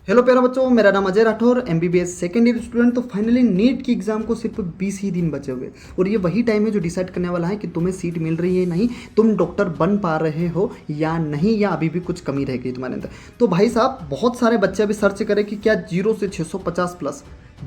Hello प्यारे बच्चों, मेरा नाम Ajay Rathore, MBBS second year student. तो फाइनली नीट की एग्जाम को सिर्फ 20 ही दिन बचे हुए और ये वही टाइम है जो डिसाइड करने वाला है कि तुम्हें सीट मिल रही है नहीं, तुम डॉक्टर बन पा रहे हो या नहीं, या अभी भी कुछ कमी रह गई तुम्हारे अंदर। तो भाई साहब, बहुत सारे बच्चे अभी सर्च करें कि क्या 0 से 650 प्लस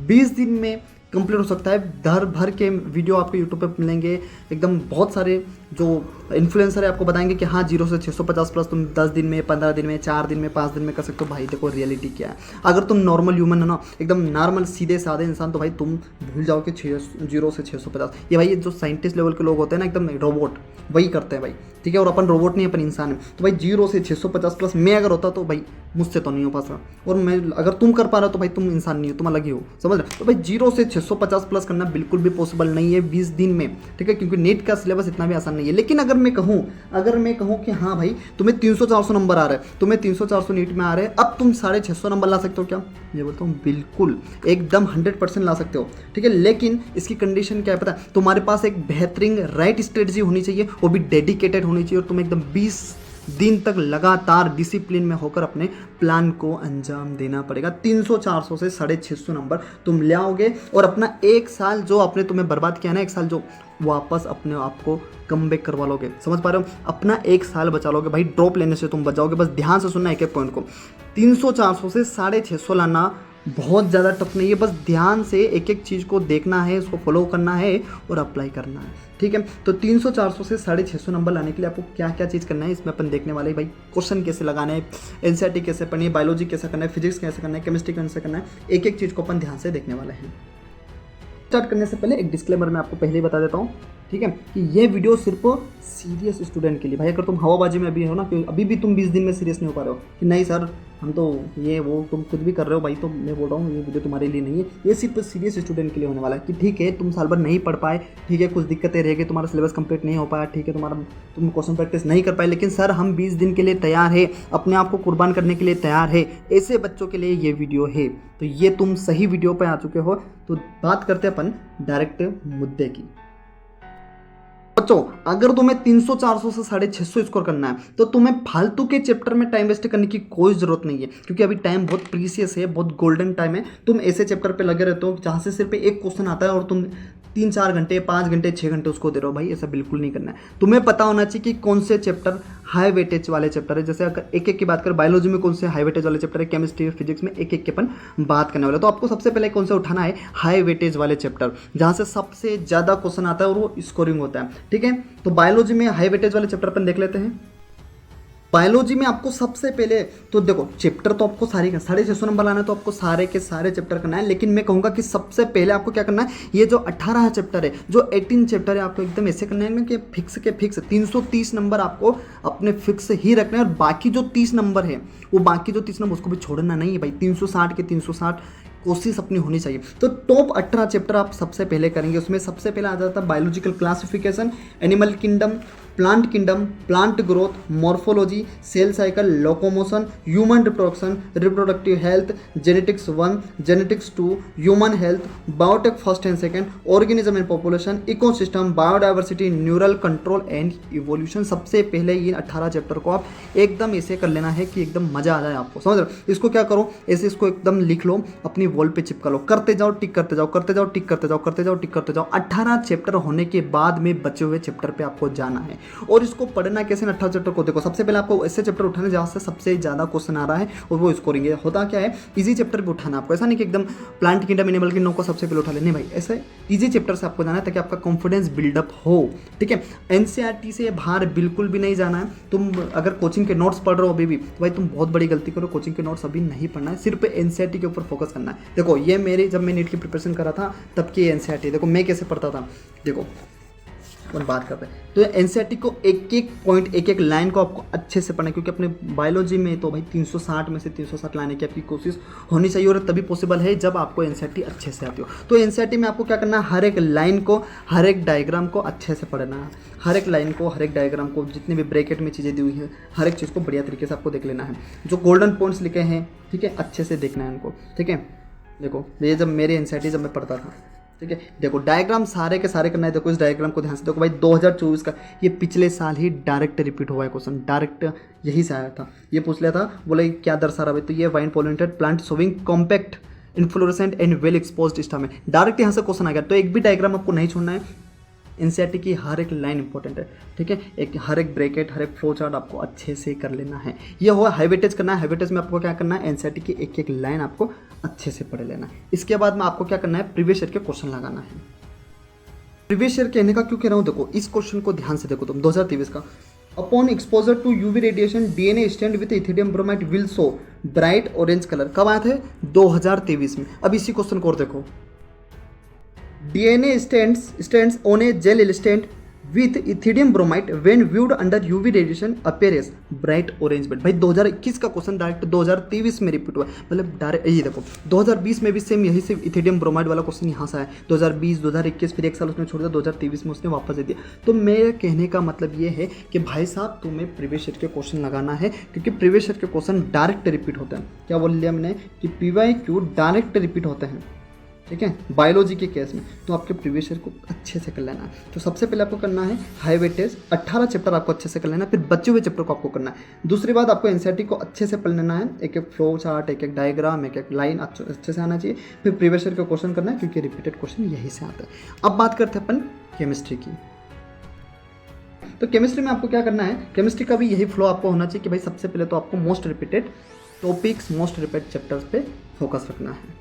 20 दिन में कंप्लीट हो सकता है। दर भर के वीडियो आपको यूट्यूब पे मिलेंगे, एकदम बहुत सारे जो इन्फ्लुएंसर है आपको बताएंगे कि हाँ 0 से 650 प्लस तुम 10 दिन में, 15 दिन में, 4 दिन में, 5 दिन में कर सकते हो। भाई देखो रियलिटी क्या है, अगर तुम नॉर्मल ह्यूमन हो ना, एकदम नॉर्मल सीधे साधे इंसान, तो भाई तुम भूल जाओ कि 0 से 650 ये भाई जो साइंटिस्ट लेवल के लोग होते हैं ना, एकदम रोबोट वही करते हैं भाई, ठीक है। और अपन रोबोट नहीं, अपन इंसान है। तो भाई 0 से 650 प्लस मैं अगर होता तो भाई मुझसे तो नहीं हो पाता, और मैं अगर तुम कर पा रहे हो तो भाई तुम इंसान नहीं हो, तुम अलग ही हो, समझ रहे हो। तो भाई 0 से 650 प्लस करना बिल्कुल भी पॉसिबल नहीं है 20 दिन में, ठीक है, क्योंकि नीट का सिलेबस इतना भी आसान नहीं है। लेकिन अगर मैं कहूँ कि हाँ भाई तुम्हें 300-400 नंबर आ रहे हैं, तुम्हें 300-400 नीट में आ रहे हैं, अब तुम 650 नंबर ला सकते हो क्या? ये बोलता हूँ बिल्कुल, एकदम 100% ला सकते हो, ठीक है। लेकिन इसकी कंडीशन क्या है पता है? तुम्हारे पास एक बेहतरीन राइट स्ट्रेटजी होनी चाहिए, वो भी डेडिकेटेड होनी चाहिए, और तुम एकदम 20 दिन तक लगातार डिसिप्लिन में होकर अपने प्लान को अंजाम देना पड़ेगा। 300-400 से 650 नंबर तुम ले आओगे, और अपना एक साल जो आपने तुम्हें बर्बाद किया ना, एक साल जो वापस अपने आप को कम बैक करवा लोगे, समझ पा रहे हो? अपना एक साल बचा लोगे भाई, ड्रॉप लेने से तुम बचाओगे। बस ध्यान से सुनना एक एक पॉइंट को। 300-400 से 650 लाना बहुत ज़्यादा टफ नहीं है, बस ध्यान से एक एक चीज़ को देखना है, उसको फॉलो करना है और अप्लाई करना है, ठीक है। तो 300-400 से 650 नंबर लाने के लिए आपको क्या क्या चीज़ करना है, इसमें अपन देखने वाले हैं भाई। क्वेश्चन कैसे लगाना है, एनसीईआरटी कैसे पढ़नी है, बायोलॉजी कैसे करना है, फिजिक्स कैसे करना है, केमिस्ट्री कैसे करना है, एक एक चीज़ को अपन ध्यान से देखने वाले हैं। स्टार्ट करने से पहले एक डिस्क्लेमर मैं आपको पहले ही बता देता हूँ, ठीक है, कि ये वीडियो सिर्फ सीरियस स्टूडेंट के लिए। भाई अगर तुम हवाबाजी में अभी हो ना, कि अभी भी तुम 20 दिन में सीरियस नहीं हो पा रहे हो कि नहीं सर हम तो ये वो तुम कुछ भी कर रहे हो, भाई तो मैं बोल रहा हूँ ये वीडियो तुम्हारे लिए नहीं है। ये सिर्फ सीरियस स्टूडेंट के लिए होने वाला है कि ठीक है तुम साल भर नहीं पढ़ पाए, ठीक है कुछ दिक्कतें रह गई, तुम्हारा सिलेबस कंप्लीट नहीं हो पाया, ठीक है तुम क्वेश्चन प्रैक्टिस नहीं कर पाए, लेकिन सर हम 20 दिन के लिए तैयार है, अपने आप को कुर्बान करने के लिए तैयार है, ऐसे बच्चों के लिए ये वीडियो है। तो ये तुम सही वीडियो पर आ चुके हो। तो बात करते हैं अपन डायरेक्ट मुद्दे की। बच्चों अगर तुम्हें 300-400 से 650 स्कोर करना है, तो तुम्हें फालतू के चैप्टर में टाइम वेस्ट करने की कोई जरूरत नहीं है, क्योंकि अभी टाइम बहुत प्रीसियस है, बहुत गोल्डन टाइम है। तुम ऐसे चैप्टर पे लगे रहते हो जहाँ से सिर्फ एक क्वेश्चन आता है और तुम 3-4 घंटे, 5 घंटे, 6 घंटे उसको दे रहे हो। भाई ऐसा बिल्कुल नहीं करना है। तुम्हें पता होना चाहिए कि कौन से चैप्टर हाई वेटेज वाले चैप्टर है। जैसे अगर एक एक की बात करें, बायोलॉजी में कौन से हाई वेटेज वाले चैप्टर है, केमिस्ट्री फिजिक्स में एक एक के अपन बात करने वाले। तो आपको सबसे पहले कौन सा उठाना है? हाई वेटेज वाले चैप्टर, जहाँ से सबसे ज़्यादा क्वेश्चन आता है और वो स्कोरिंग होता है, ठीक है। तो बायोलॉजी में हाई वेटेज वाले चैप्टर अपन देख लेते हैं। बायोलॉजी में आपको सबसे पहले तो देखो, चैप्टर तो आपको सारे 650 नंबर लाना है, तो आपको सारे के सारे चैप्टर करना है। लेकिन मैं कहूँगा कि सबसे पहले आपको क्या करना है, ये जो 18 चैप्टर है, जो 18 चैप्टर है, आपको एकदम ऐसे करना है कि फिक्स के फिक्स 330 नंबर आपको अपने फिक्स ही रखना है। और बाकी जो 30 नंबर है, वो बाकी जो 30 नंबर उसको भी छोड़ना नहीं है भाई। 360 के 360 कोशिश अपनी होनी चाहिए। तो टॉप 18 चैप्टर आप सबसे पहले करेंगे। उसमें सबसे पहले आ जाता है biological classification, animal kingdom, plant growth, morphology, cell cycle, locomotion, human reproduction, reproductive health, genetics 1, genetics 2, human health, biotech first and second, organism and population, ecosystem, biodiversity, neural control and evolution. सबसे पहले ये 18 chapter को आप एकदम ऐसे कर लेना है कि एकदम मजा आ जाए आपको, समझ रहे हो? इसको क्या करो, ऐसे इसको एकदम लिख लो, अपनी वॉल पे चिपका लो, करते जाओ, टिक करते जाओ, करते जाओ, टिक करते जाओ, करते जाओ, टिक करते जाओ। 18 चैप्टर होने के बाद में बचे हुए चैप्टर पे आपको जाना है। और इसको पढ़ना कैसे? 18 चैप्टर को देखो, सबसे पहले आपको ऐसे चैप्टर उठाने जहाँ से सबसे ज्यादा क्वेश्चन आ रहा है और वो स्कोरिंग है। होता क्या है, इजी चैप्टर पे उठाना आपको, ऐसा नहीं कि एकदम प्लांट किंगडम, एनिमल किंगडम को सबसे पहले उठा लेने भाई, ऐसे इजी चैप्टर से आपको जाना है ताकि आपका कॉन्फिडेंस बिल्डअप हो, ठीक है। एनसीईआरटी से बाहर बिल्कुल भी नहीं जाना है। तुम अगर कोचिंग के नोट्स पढ़ रहे हो अभी भी, तो भाई तुम बहुत बड़ी गलती करो। कोचिंग के नोट्स अभी नहीं पढ़ना है, सिर्फ एनसीईआरटी के ऊपर फोकस करना है। देखो ये मेरी, जब मैं नीट की प्रिपरेशन कर रहा था तब की एनसीईआरटी, देखो मैं कैसे पढ़ता था, देखो अपन बात करते हैं। तो एनसीईआरटी को एक एक पॉइंट, एक एक लाइन को आपको अच्छे से पढ़ना है, क्योंकि अपने बायोलॉजी में तो भाई 360 में से 360 लाने की आपकी कोशिश होनी चाहिए, और तभी पॉसिबल है जब आपको एनसीईआरटी अच्छे से आती हो। तो एनसीईआरटी में आपको क्या करना है, हर एक लाइन को, हर एक डायग्राम को अच्छे से पढ़ना है। हर एक लाइन को, हर एक डायग्राम को, जितने भी ब्रैकेट में चीज़ें दी हुई हैं, हर एक चीज़ को बढ़िया तरीके से आपको देख लेना है। जो गोल्डन पॉइंट्स लिखे हैं, ठीक है, अच्छे से देखना है इनको, ठीक है। देखो ये जब मेरे एनसीईआरटी जब मैं पढ़ता था, ठीक है। देखो डायग्राम सारे के सारे करना है। देखो इस डायग्राम को ध्यान से देखो भाई, 2024 का ये पिछले साल ही डायरेक्ट रिपीट हुआ है क्वेश्चन, डायरेक्ट यही से आया था। ये पूछ लिया था, बोले क्या दर्शा रहा है, तो ये wind pollinated plant showing compact inflorescence and well exposed stamen है, डायरेक्ट यहाँ से क्वेश्चन आ गया। तो एक भी डायग्राम आपको नहीं छोड़ना है, एनसीईआरटी की हर एक लाइन इंपॉर्टेंट है, ठीक है। एक हर एक ब्रैकेट, हर एक फ्लो चार्ट आपको अच्छे से कर लेना है। ये हुआ हाई वेटेज करना है। हाई वेटेज में आपको क्या करना है, एनसीईआरटी की एक एक लाइन आपको अच्छे से पढ़ लेना है। इसके बाद में आपको क्या करना है, प्रीवियस ईयर के क्वेश्चन लगाना है। प्रीवियस ईयर कहने का क्यों कह रहा हूँ, देखो इस क्वेश्चन को ध्यान से देखो तुम, 2023 का, upon exposure to UV radiation DNA stained with ethidium bromide will show bright orange colour. कब आए थे, 2023 में। अब इसी क्वेश्चन को और देखो, DNA stands on a gel stand with ethidium bromide when viewed under UV radiation appear as bright orange bed। भाई 2021 का क्वेश्चन डायरेक्ट 2023 में रिपीट हुआ है, मतलब डायरेक्ट ये देखो 2020 में भी सेम यही से इथिडियम ब्रोमाइड वाला क्वेश्चन यहाँ से आया, 2020 2021 फिर एक साल उसने छोड़ दिया, 2023 में उसने वापस दे दिया। तो मेरे कहने का मतलब ये है कि भाई साहब तुम्हें प्रीवियस ईयर के क्वेश्चन लगाना है, क्योंकि प्रीवियस ईयर के क्वेश्चन डायरेक्ट रिपीट होते हैं। क्या बोल लिया मैंने कि PYQ डायरेक्ट रिपीट होते हैं, ठीक है, बायोलॉजी के केस में। तो आपके प्रीवियस ईयर को अच्छे से कर लेना है। तो सबसे पहले आपको करना है हाई वेटेज 18 चैप्टर आपको अच्छे से कर लेना है, फिर बचे हुए चैप्टर को आपको करना है। दूसरी बात, आपको एनसीईआरटी को अच्छे से पढ़ लेना है, एक एक फ्लो चार्ट, एक एक डायग्राम, एक एक लाइन अच्छे से आना चाहिए। फिर प्रीवियस ईयर का क्वेश्चन करना है, क्योंकि रिपीटेड क्वेश्चन यही से आता है। अब बात करते हैं अपन केमिस्ट्री की। तो केमिस्ट्री में आपको क्या करना है, केमिस्ट्री का भी यही फ्लो आपको होना चाहिए कि भाई सबसे पहले तो आपको most repeated topics, most repeated chapters पे फोकस रखना है।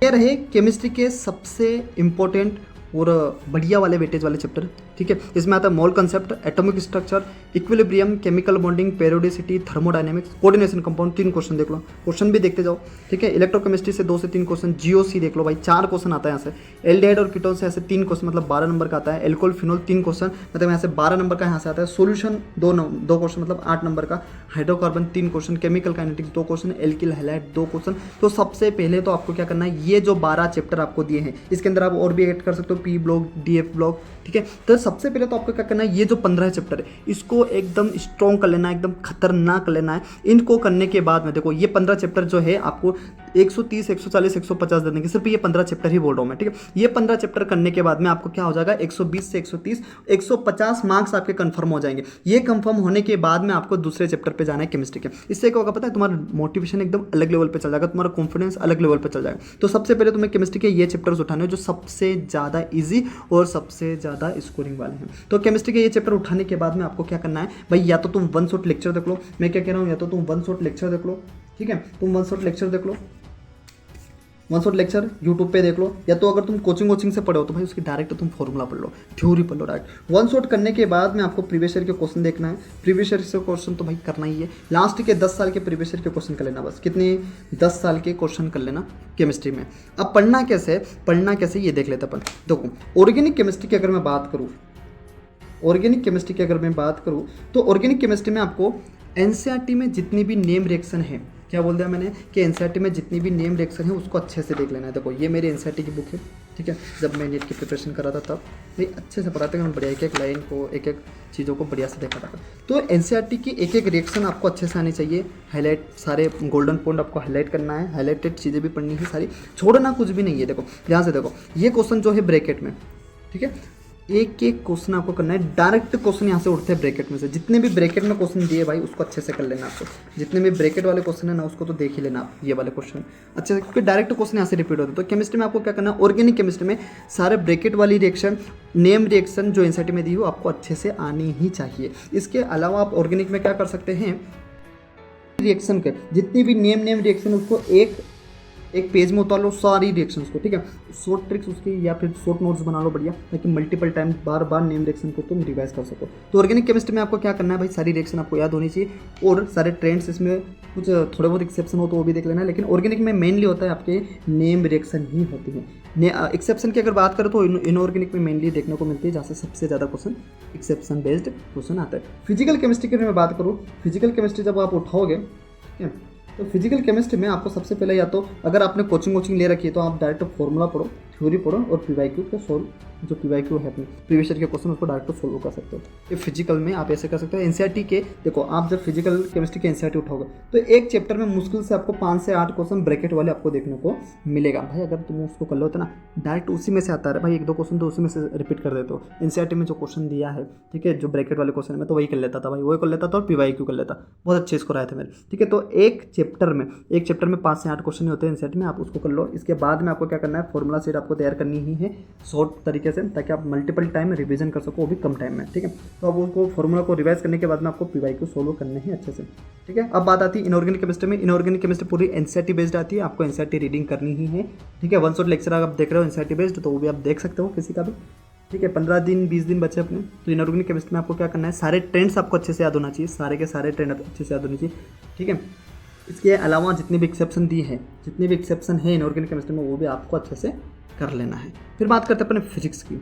ये रहे केमिस्ट्री के सबसे इम्पोर्टेंट और बढ़िया वाले वेटेज वाले चैप्टर, ठीक है। इसमें आता है मोल concept, atomic structure, equilibrium, chemical bonding, periodicity, thermodynamics, coordination compound. 3 question देख लो, क्वेश्चन भी देखते जाओ, ठीक है। इलेक्ट्रोकेमिस्ट्री से 2 से 3 क्वेश्चन, जीओसी देख लो भाई 4 क्वेश्चन आता है यहाँ से। एल्डिहाइड और कीटोन से ऐसे 3 क्वेश्चन, मतलब 12 नंबर का आता है। एल्कोहल फिनोल 3 क्वेश्चन, मतलब यहाँ से 12 नंबर का यहाँ से आता है। सोल्यूशन 2 क्वेश्चन, मतलब 8 नंबर का। Hydrocarbon 3 question, chemical kinetics 2 question, alkyl halide 2 question. तो सबसे पहले तो आपको क्या करना है, ये जो 12 चैप्टर आपको दिए हैं, इसके अंदर आप और भी ऐड कर सकते हो, पी ब्लॉक, DF ब्लॉक, ठीक है। तो सबसे पहले तो आपको क्या करना है, ये जो 15 चैप्टर है इसको एकदम स्ट्रॉन्ग कर लेना है, एकदम खतरनाक कर लेना है। इनको करने के बाद में देखो ये 15 चैप्टर जो है आपको 130, 140, 150 दे देंगे, सिर्फ ये 15 चैप्टर ही बोल रहा हूँ मैं, ठीक है। ये 15 चैप्टर करने के बाद में आपको क्या हो जाएगा, 120 से 130, 150 मार्क्स आपके कंफर्म हो जाएंगे। ये कंफर्म होने के बाद में आपको दूसरे चैप्टर पे जाना है केमिस्ट्री के। इससे क्या होगा पता है, तुम्हारा मोटिवेशन एकदम अलग लेवल पे चल जाएगा, तुम्हारा कॉन्फिडेंस अलग लेवल पे चल जाएगा। तो सबसे पहले तुम्हें केमिस्ट्री के ये चैप्टर्स उठाने हैं जो सबसे ज़्यादा ईजी और सबसे ज़्यादा स्कोरिंग वाले हैं। तो केमिस्ट्री के ये चैप्टर उठाने के बाद में आपको क्या करना है भाई, या तो तुम 1 शॉट लेक्चर देख लो, मैं क्या कह रहा हूँ, या तो तुम 1 शॉट लेक्चर देख लो, ठीक है। तुम 1 शॉट लेक्चर देख लो, 1 शॉट लेक्चर यूट्यूब पे देख लो, या तो अगर तुम कोचिंग से पढ़े हो तो भाई उसकी डायरेक्ट तुम फॉर्मूला पढ़ लो, थ्योरी पढ़ लो डायरेक्ट। 1 शॉट करने के बाद में आपको प्रीवियस ईयर के क्वेश्चन देखना है। प्रीवियस ईयर से क्वेश्चन तो भाई करना ही है, लास्ट के 10 साल के प्रीवियस ईयर के क्वेश्चन कर लेना बस। कितने, 10 साल के क्वेश्चन कर लेना केमिस्ट्री में। अब पढ़ना कैसे ये देख लेते अपन। देखो ऑर्गेनिक केमिस्ट्री की अगर मैं बात करूँ, तो ऑर्गेनिक केमिस्ट्री में आपको एनसीईआरटी में जितनी भी नेम रिएक्शन है, क्या बोल दिया मैंने कि एनसीईआरटी में जितनी भी नेम रिएक्शन है उसको अच्छे से देख लेना है। देखो ये मेरी एनसीईआरटी की बुक है, ठीक है। जब मैं नीट की प्रिपरेशन कर रहा था तब भाई अच्छे से पढ़ाते हैं, बढ़िया एक लाइन को, एक चीज़ों को बढ़िया से देखा था। तो एनसीईआरटी की एक रिएक्शन आपको अच्छे से आनी चाहिए। हाईलाइट सारे गोल्डन पॉइंट आपको हाईलाइट करना है, हाईलाइटेड चीज़ें भी पढ़नी है सारी, छोड़ना कुछ भी नहीं है। देखो ध्यान से देखो, ये क्वेश्चन जो है ब्रैकेट में, ठीक है, एक क्वेश्चन आपको करना है। डायरेक्ट क्वेश्चन यहाँ से उठते हैं ब्रैकेट में से, जितने भी ब्रैकेट में क्वेश्चन दिए भाई उसको अच्छे से कर लेना आपको। जितने भी ब्रैकेट वाले क्वेश्चन है ना उसको तो देख ही लेना आप, ये वाले क्वेश्चन अच्छे से, क्योंकि डायरेक्ट क्वेश्चन यहाँ से रिपीट होते हैं। तो केमिस्ट्री में आपको क्या करना है, ऑर्गेनिक केमिस्ट्री में सारे ब्रैकेट वाली रिएक्शन, नेम रिएक्शन जो एनसीईआरटी में दी हो आपको अच्छे से आनी ही चाहिए। इसके अलावा आप ऑर्गेनिक में क्या कर सकते हैं, रिएक्शन के जितनी भी नेम रिएक्शन उसको एक पेज में उतार लो सारी रिएक्शंस को, ठीक है। शॉर्ट ट्रिक्स उसकी या फिर शॉर्ट नोट्स बना लो बढ़िया, ताकि मल्टीपल टाइम बार बार नेम रिएक्शन को तुम रिवाइज कर सको। तो ऑर्गेनिक केमिस्ट्री में आपको क्या करना है भाई, सारी रिएक्शन आपको याद होनी चाहिए, और सारे ट्रेंड्स, इसमें कुछ थोड़े बहुत एक्सेप्शन हो तो वो भी देख लेना है। लेकिन ऑर्गेनिक में मेनली होता है आपके नेम रिएक्शन ही होती है। एक्सेप्शन की अगर बात करें तो इनऑर्गेनिक में मेनली देखने को मिलती है, जहाँ से सबसे ज़्यादा क्वेश्चन एक्सेप्शन बेस्ड क्वेश्चन आता है। फिजिकल केमिस्ट्री की मैं बात करूँ, फिजिकल केमिस्ट्री जब आप उठाओगे, ठीक है, तो फिजिकल केमिस्ट्री में आपको सबसे पहले, या तो अगर आपने कोचिंग ले रखी है तो आप डायरेक्ट फॉर्मूला पढ़ो, थ्योरी पढ़ो और PYQ को सॉल्व जो PYQ है अपने प्रीवियस ईयर के क्वेश्चन उसको डायरेक्ट सोल्व कर सकते हो। ये फिजिकल में आप ऐसे कर सकते हो। NCERT के देखो, आप जब फिजिकल केमिस्ट्री के NCERT उठाओगे तो एक चैप्टर में मुश्किल से आपको 5 से 8 क्वेश्चन ब्रैकेट वाले आपको देखने को मिलेगा भाई। अगर तुम उसको कर लो तो ना डायरेक्ट उसी में से आता है भाई, 1-2 क्वेश्चन तो उसी में से रिपीट कर देते हो। NCERT में जो क्वेश्चन दिया है, ठीक है, जो ब्रैकेट वाले क्वेश्चन में तो वही कर लेता था भाई, वही कर लेता था और PYQ कर लेता। बहुत अच्छे स्कोर आए थे मेरे, ठीक है। तो एक चैप्टर में 5 से 8 क्वेश्चन होते हैं NCERT में, आप उसको कर लो। इसके बाद में आपको क्या करना है, फॉर्मूला शीट आपको तैयार करनी ही है शॉर्ट तरीके से, ताकि आप मल्टीपल टाइम रिवीजन कर सको, वो भी कम टाइम में, ठीक है। तो अब उसको फॉर्मूला को रिवाइज करने के बाद में आपको PYQ सोल्व करने ही अच्छे से, ठीक है। अब बात आती है इनऑर्गेनिक केमिस्ट्री में। इनऑर्गेनिक केमिस्ट्री पूरी NCERT बेस्ड आती है, आपको NCERT रीडिंग करनी ही है, ठीक है। 1 शॉट लेक्चर अगर आप देख रहे हो NCERT बेस्ड तो वो भी आप देख सकते हो किसी का भी, ठीक है। 15 दिन 20 दिन बचे अपने। तो इनऑर्गेनिक केमिस्ट्री में आपको क्या करना है, सारे ट्रेंड्स आपको अच्छे से याद होना चाहिए, सारे के सारे ट्रेंड अच्छे से याद होने चाहिए, ठीक है। इसके अलावा जितने भी एक्सेप्शन है इनऑर्गेनिक केमिस्ट्री में, वो भी आपको अच्छे से कर लेना है। फिर बात करते हैं अपने फिजिक्स की।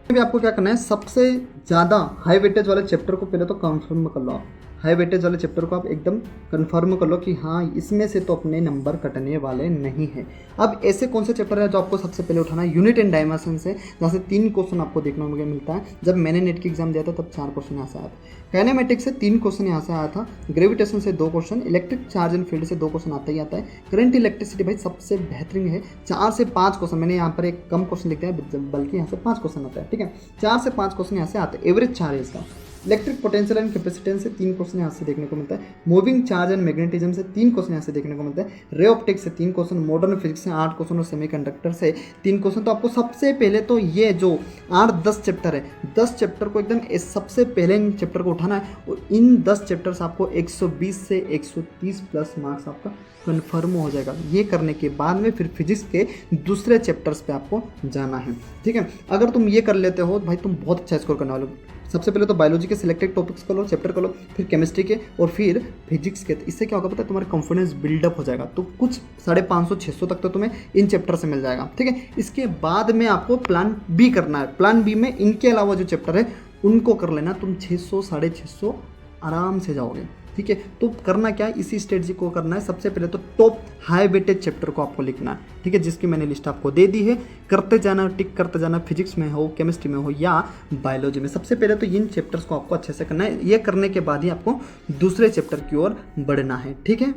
भी आपको क्या करना है, सबसे ज़्यादा हाई वेटेज वाले चैप्टर को पहले तो कंफर्म कर लो। हाई वेटेज वाले चैप्टर को आप एकदम कंफर्म कर लो कि हाँ इसमें से तो अपने नंबर कटने वाले नहीं है। अब ऐसे कौन से चैप्टर है जो आपको सबसे पहले उठाना है, यूनिट एंड डायमेंशन से, जहाँ से 3 क्वेश्चन आपको देखने को मिलता है। जब मैंने नेट की एग्जाम दिया था तब 4 क्वेश्चन यहाँ से आया था। काइनेमेटिक्स से 3 क्वेश्चन यहाँ से आया था, ग्रेविटेशन से 2 question, electric charge and field से 2 क्वेश्चन आता ही आता है। करंट इलेक्ट्रिसिटी भाई सबसे बेहतरीन है, 4 से 5 क्वेश्चन, मैंने यहाँ पर एक कम क्वेश्चन लिख दिया है बल्कि यहाँ से 5 क्वेश्चन आता है, ठीक है। 4 से 5 क्वेश्चन यहाँ से आते हैं, एवरेज 4 है इसका। इलेक्ट्रिक पोटेंशियल एंड कैपेसिटेंस से 3 क्वेश्चन यहाँ से देखने को मिलता है। मूविंग चार्ज एंड मैग्नेटिज्म से 3 क्वेश्चन यहाँ से देखने को मिलता है। रे ऑप्टिक्स से 3 क्वेश्चन, मॉडर्न फिजिक्स से 8 क्वेश्चन और सेमीकंडक्टर से 3 क्वेश्चन। तो आपको सबसे पहले तो ये जो 8-10 चैप्टर है, 10 चैप्टर को एकदम सबसे पहले इन चैप्टर को उठाना है और इन 10 चैप्टर से आपको 120 से 130 प्लस मार्क्स आपका कन्फर्म हो जाएगा। ये करने के बाद में फिर फिजिक्स के दूसरे चैप्टर्स पे आपको जाना है, ठीक है। अगर तुम ये कर लेते हो भाई तुम बहुत अच्छा स्कोर करने वाले हो। सबसे पहले तो बायोलॉजी के सिलेक्टेड टॉपिक्स कर लो, चैप्टर कर लो, फिर केमिस्ट्री के और फिर फिजिक्स के। इससे क्या होगा पता है, तुम्हारा कॉन्फिडेंस बिल्डअप हो जाएगा। तो कुछ 550-600 तक तो तुम्हें इन चैप्टर से मिल जाएगा, ठीक है। इसके बाद में आपको प्लान बी करना है। प्लान बी में इनके अलावा जो चैप्टर है उनको कर लेना, तुम 600-650 आराम से जाओगे, ठीक है। तो करना क्या है, इसी स्ट्रेटजी को करना है। सबसे पहले तो टॉप हाई वेटेज चैप्टर को आपको लिखना है, ठीक है, जिसकी मैंने लिस्ट आपको दे दी है। करते जाना, टिक करते जाना, फिजिक्स में हो, केमिस्ट्री में हो या बायोलॉजी में। सबसे पहले तो इन चैप्टर्स को आपको अच्छे से करना है। ये करने के बाद ही आपको दूसरे चैप्टर की ओर बढ़ना है, ठीक है।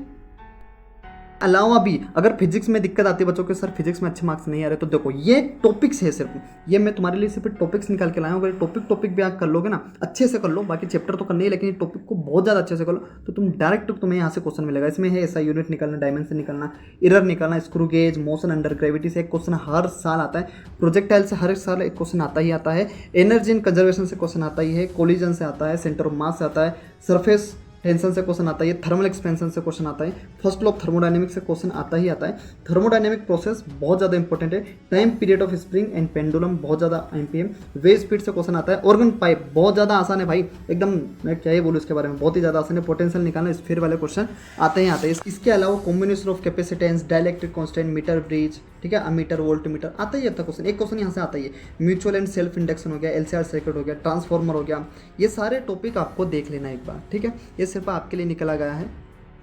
अलावा भी अगर फिजिक्स में दिक्कत आती है बच्चों के, सर फिजिक्स में अच्छे मार्क्स नहीं आ रहे, तो देखो ये टॉपिक्स है, सिर्फ ये मैं तुम्हारे लिए सिर्फ टॉपिक्स निकाल के लाया हूँ। अगर टॉपिक भी आप कर लोगे ना अच्छे से कर लो, बाकी चैप्टर तो करने ही, लेकिन टॉपिक को बहुत ज़्यादा अच्छे से कर लो तो तुम डायरेक्ट तुम्हें यहाँ से क्वेश्चन मिलेगा। इसमें है ऐसा यूनिट निकालना, डायमेंशन निकालना, एरर निकालना, screw gauge, motion under gravity से एक क्वेश्चन हर साल आता है, प्रोजेक्टाइल से हर साल एक क्वेश्चन आता ही आता है, एनर्जी इन कंजर्वेशन से क्वेश्चन आता ही है, कोलिजन से आता है, सेंटर ऑफ मास से आता है, सरफेस टेंशन से क्वेश्चन आता है, थर्मल एक्सपेंशन से क्वेश्चन आता है, फर्स्ट लॉ ऑफ थर्मोडायनेमिक्स से क्वेश्चन आता ही आता है। थर्मोडायनेमिक प्रोसेस बहुत ज़्यादा इंपॉर्टेंट है। Time period of spring and pendulum बहुत ज़्यादा IMPM, वेव स्पीड से क्वेश्चन आता है। ऑर्गन पाइप बहुत ज़्यादा आसान है भाई, एकदम मैं क्या ही बोलूँ इसके बारे में, बहुत ही ज़्यादा आसान है। पोटेंशियल निकालना, स्फीयर वाले क्वेश्चन आते ही आते हैं। इसके अलावा combination of capacitance, dielectric constant, meter bridge, ठीक है, अमीटर, वोल्ट मीटर आता ही आता क्वेश्चन। एक क्वेश्चन यहाँ से आता ही है। म्यूचुअल एंड सेल्फ इंडक्शन हो गया, LCR सर्किट हो गया, ट्रांसफॉर्मर हो गया, ये सारे टॉपिक आपको देख लेना एक बार, ठीक है। ये सिर्फ आपके लिए निकला गया है,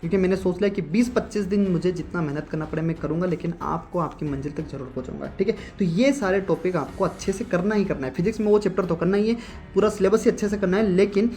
क्योंकि मैंने सोच लिया कि 20-25 दिन मुझे जितना मेहनत करना पड़े मैं करूँगा, लेकिन आपको आपकी मंजिल तक जरूर पहुँचाऊंगा, ठीक है। तो ये सारे टॉपिक आपको अच्छे से करना ही करना है। फिजिक्स में वो चैप्टर तो करना ही है, पूरा सिलेबस ही अच्छे से करना है, लेकिन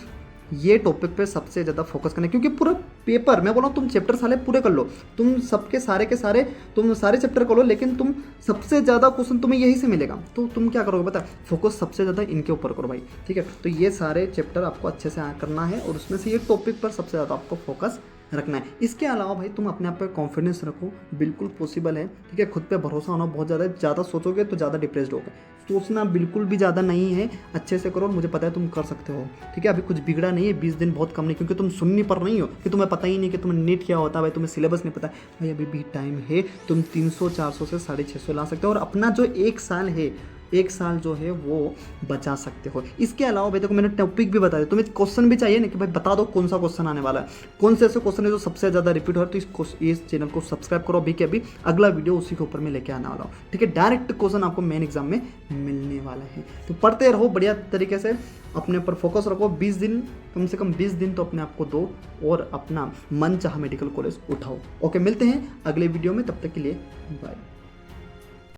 ये टॉपिक पे सबसे ज़्यादा फोकस करना है, क्योंकि पूरा पेपर मैं बोला तुम चैप्टर सारे पूरे कर लो, तुम सबके सारे के सारे तुम सारे चैप्टर कर लो, लेकिन तुम सबसे ज़्यादा क्वेश्चन तुम्हें यही से मिलेगा। तो तुम क्या करोगे पता, फोकस सबसे ज़्यादा इनके ऊपर करो भाई, ठीक है। तो ये सारे चैप्टर आपको अच्छे से करना है और उसमें से ये टॉपिक पर सबसे ज़्यादा आपको फोकस रखना है। इसके अलावा भाई तुम अपने आप पे कॉन्फिडेंस रखो, बिल्कुल पॉसिबल है, ठीक है। खुद पे भरोसा होना बहुत ज़्यादा सोचोगे तो ज़्यादा डिप्रेस्ड होगे, सोचना बिल्कुल भी ज़्यादा नहीं है, अच्छे से करो और मुझे पता है तुम कर सकते हो, ठीक है। अभी कुछ बिगड़ा नहीं है, 20 दिन बहुत कम नहीं, क्योंकि तुम सुनने पर नहीं हो कि तुम्हें पता ही नहीं कि तुम्हें नीट क्या होता है, भाई तुम्हें सिलेबस नहीं पता भाई, अभी भी टाइम है, तुम 300-400 से 650 ला सकते हो और अपना जो 1 साल है, 1 साल जो है वो बचा सकते हो। इसके अलावा भाई देखो मैंने टॉपिक भी बता दिया, तुम्हें क्वेश्चन भी चाहिए ना कि भाई बता दो कौन सा क्वेश्चन आने वाला है, कौन से ऐसे क्वेश्चन है जो सबसे ज़्यादा रिपीट हो रहा है, तो इस चैनल को सब्सक्राइब करो अभी के अभी, अगला वीडियो उसी के ऊपर मैं लेके आने वाला हूँ, ठीक है। डायरेक्ट क्वेश्चन आपको मेन एग्जाम में मिलने वाला है, तो पढ़ते रहो बढ़िया तरीके से, अपने ऊपर फोकस रखो। 20 दिन कम से कम 20 दिन तो अपने आप को दो और अपना मन चाहा मेडिकल कॉलेज उठाओ। ओके, मिलते हैं अगले वीडियो में, तब तक के लिए बाय।